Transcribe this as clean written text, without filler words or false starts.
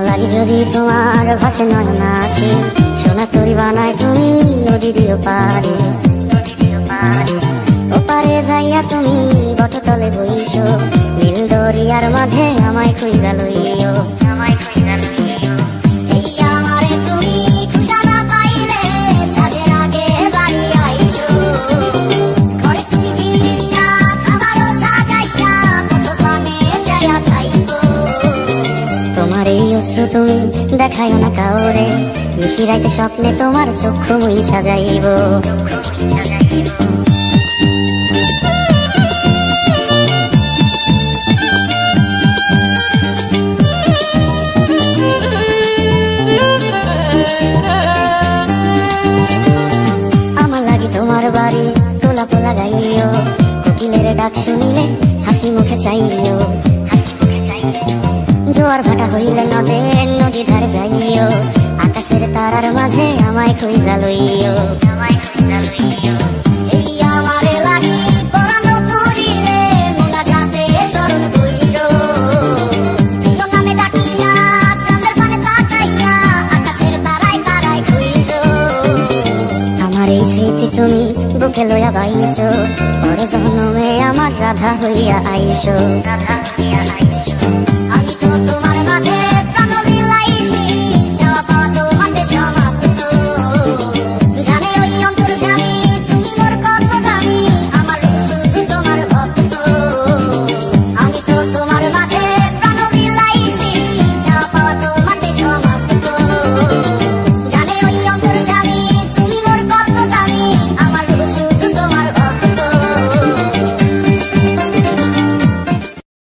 লাগি যদি তোমার ভাসে নয়ন আঁখি, সোনা তরি বানায় তুমি নদী দিও পারে। ওপারে যাইয়া তুমি বটতলে বইছো, নীল দরিয়ার মাঝে আমায় খুঁজা লইও। তোমার এই অশ্রু তুমি দেখায় না কাউরে, নিশিরাইতে স্বপ্নে তোমার চক্ষু মুইছা যাইব। আমার লাগি তোমার বাড়ি গোলাপ লাগাইও, কোকিলের ডাক শুনিলে হাসি মুখে চাইও। জোয়ার ভাটা হইলে নদী ধারে যাইও, আকাশের তারার মাঝে আমায় খুঁজা লইও। আমার এই স্মৃতি তুমি বুকে লইয়া বাইছো, পর জন্মে আমার রাধা হইয়া আইসো।